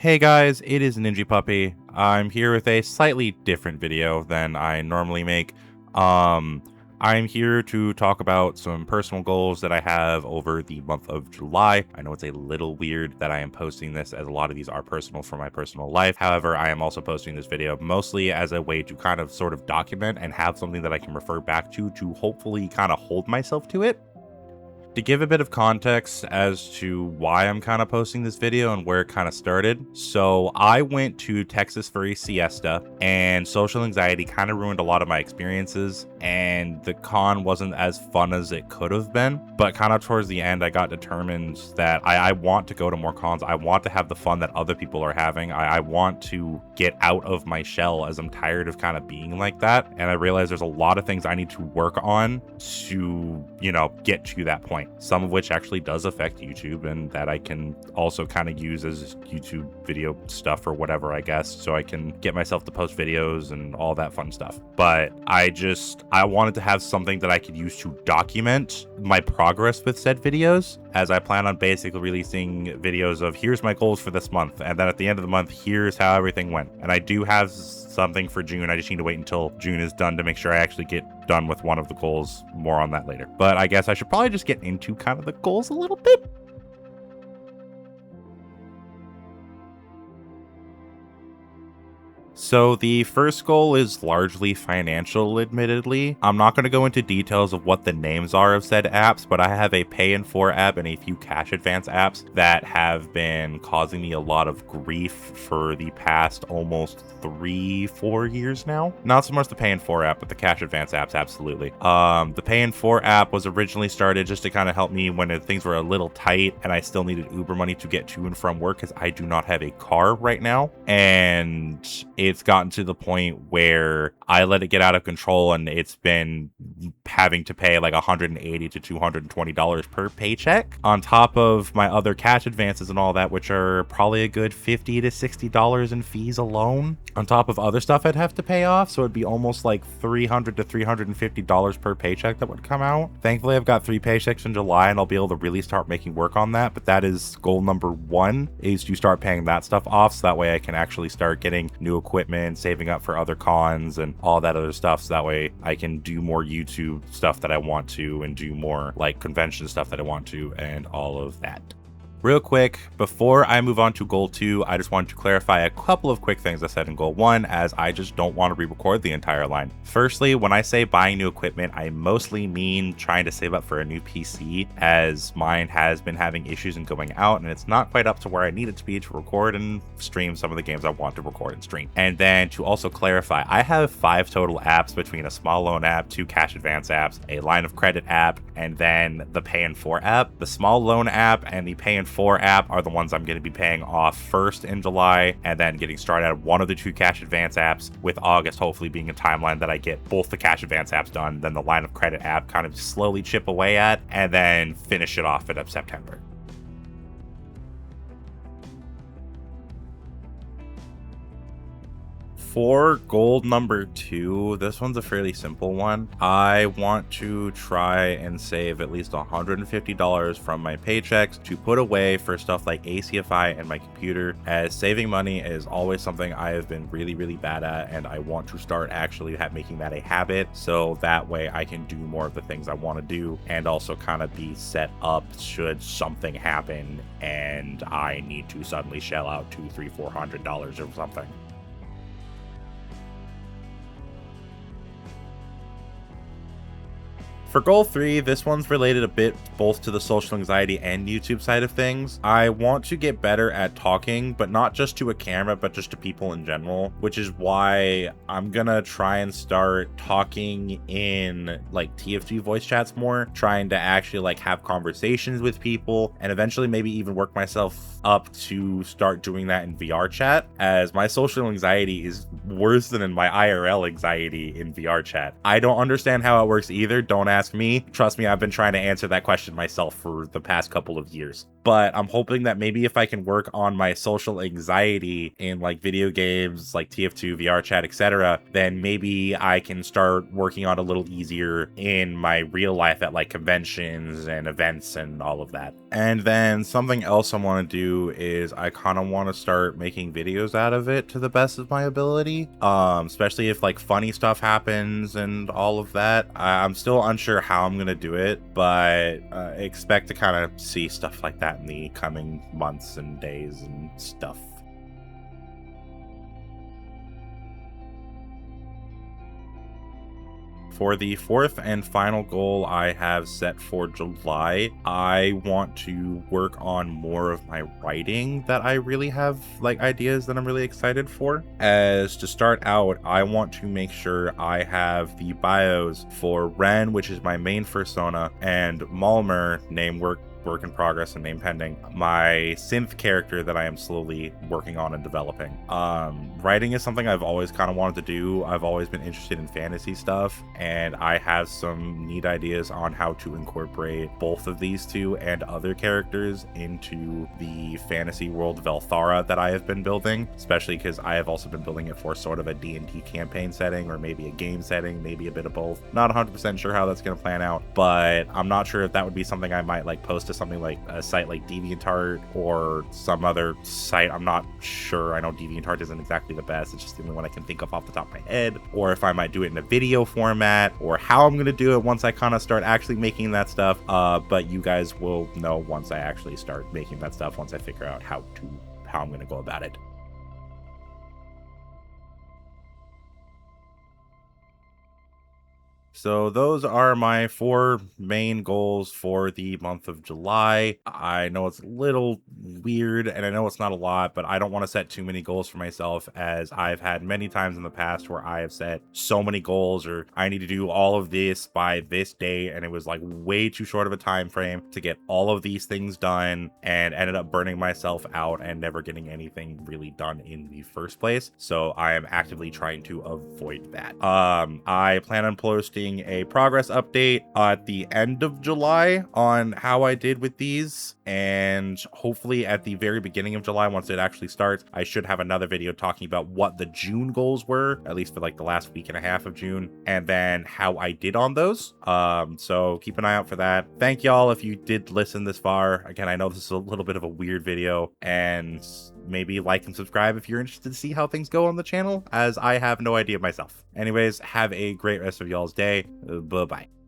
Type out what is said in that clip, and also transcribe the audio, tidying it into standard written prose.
Hey guys, it is Ninja Puppy. I'm here with a slightly different video than I normally make. Um, I'm here to talk about some personal goals that I have over the month of July. I know it's a little weird that I am posting this, as a lot of these are personal for my personal life. However, I am also posting this video mostly as a way to kind of sort of document and have something that I can refer back to hopefully kind of hold myself to it. To give a bit of context as to why I'm kind of posting this video and where it kind of started. So I went to Texas for a siesta, and social anxiety kind of ruined a lot of my experiences, and the con wasn't as fun as it could have been. But kind of towards the end, I got determined that I want to go to more cons. I want to have the fun that other people are having. I want to get out of my shell, as I'm tired of kind of being like that. And I realized there's a lot of things I need to work on to, get to that point. Some of which actually does affect YouTube, and that I can also kind of use as YouTube video stuff or whatever, I guess, so I can get myself to post videos and all that fun stuff. But I wanted to have something that I could use to document my progress with said videos, as I plan on basically releasing videos of here's my goals for this month, and then at the end of the month, here's how everything went. And I do have something for June. I just need to wait until June is done to make sure I actually get done with one of the goals. More on that later. But I guess I should probably just get into kind of the goals a little bit. So the first goal is largely financial, admittedly. I'm not going to go into details of what the names are of said apps, but I have a Pay in 4 app and a few cash advance apps that have been causing me a lot of grief for the past almost 3-4 years now. Not so much the Pay in 4 app, but the cash advance apps, absolutely. The Pay in 4 app was originally started just to kind of help me when things were a little tight and I still needed Uber money to get to and from work, because I do not have a car right now. And it's gotten to the point where I let it get out of control, and it's been having to pay like $180 to $220 per paycheck on top of my other cash advances and all that, which are probably a good $50 to $60 in fees alone, on top of other stuff I'd have to pay off. So it'd be almost like $300 to $350 per paycheck that would come out. Thankfully, I've got 3 paychecks in July, and I'll be able to really start making work on that. But that is goal number 1, is to start paying that stuff off, so that way I can actually start getting new equipment, saving up for other cons and all that other stuff, so that way I can do more YouTube stuff that I want to, and do more like convention stuff that I want to, and all of that. Real quick, before I move on to goal 2, I just wanted to clarify a couple of quick things I said in goal 1, as I just don't want to re-record the entire line. Firstly, when I say buying new equipment, I mostly mean trying to save up for a new PC, as mine has been having issues in going out, and it's not quite up to where I need it to be to record and stream some of the games I want to record and stream. And then to also clarify, I have 5 total apps, between a small loan app, 2 cash advance apps, a line of credit app, and then the Pay in 4 app. The small loan app and the Pay in 4 app are the ones I'm going to be paying off first in July, and then getting started at one of the 2 cash advance apps, with August hopefully being a timeline that I get both the cash advance apps done, then the line of credit app kind of slowly chip away at, and then finish it off at September. For goal number 2, this one's a fairly simple one. I want to try and save at least $150 from my paychecks to put away for stuff like ACFI and my computer, as saving money is always something I have been really, really bad at, and I want to start actually making that a habit, so that way I can do more of the things I want to do, and also kind of be set up should something happen and I need to suddenly shell out $200, $300, $400 or something. For goal 3, this one's related a bit both to the social anxiety and YouTube side of things. I want to get better at talking, but not just to a camera, but just to people in general, which is why I'm gonna try and start talking in like TFT voice chats more, trying to actually like have conversations with people, and eventually maybe even work myself up to start doing that in VR chat, as my social anxiety is worse than in my IRL anxiety in VR chat. I don't understand how it works either. Don't ask ask me, trust me, I've been trying to answer that question myself for the past couple of years. But I'm hoping that maybe if I can work on my social anxiety in like video games like TF2, VR chat, etc., then maybe I can start working on a little easier in my real life at like conventions and events and all of that. And then something else I want to do is I kind of want to start making videos out of it to the best of my ability, especially if like funny stuff happens and all of that. I'm still unsure how I'm gonna do it, but expect to kind of see stuff like that in the coming months and days and stuff. For the fourth and final goal I have set for July, I want to work on more of my writing that I really have like ideas that I'm really excited for. As to start out, I want to make sure I have the bios for Ren, which is my main persona, and Malmer, name work in progress and name pending, my synth character that I am slowly working on and developing. Writing is something I've always kind of wanted to do. I've always been interested in fantasy stuff, and I have some neat ideas on how to incorporate both of these two and other characters into the fantasy world of Elthara that I have been building, especially because I have also been building it for sort of a D&D campaign setting, or maybe a game setting, maybe a bit of both. Not 100% sure how that's going to plan out, but I'm not sure if that would be something I might like post to something like a site like DeviantArt or some other site. I'm not sure. I know DeviantArt isn't exactly the best. It's just the only one I can think of off the top of my head. Or if I might do it in a video format, or how I'm going to do it once I kind of start actually making that stuff. But you guys will know once I actually start making that stuff, once I figure out how I'm going to go about it. So those are my 4 main goals for the month of July. I know it's a little weird and I know it's not a lot, but I don't want to set too many goals for myself, as I've had many times in the past where I have set so many goals, or I need to do all of this by this date, and it was like way too short of a time frame to get all of these things done, and ended up burning myself out and never getting anything really done in the first place. So I am actively trying to avoid that. I plan on posting a progress update at the end of July on how I did with these, and hopefully at the very beginning of July, once it actually starts, I should have another video talking about what the June goals were, at least for like the last week and a half of June, and then how I did on those. So keep an eye out for that. Thank y'all if you did listen this far. Again, I know this is a little bit of a weird video, and maybe like and subscribe if you're interested to see how things go on the channel, as I have no idea myself. Anyways, have a great rest of y'all's day. Bye-bye.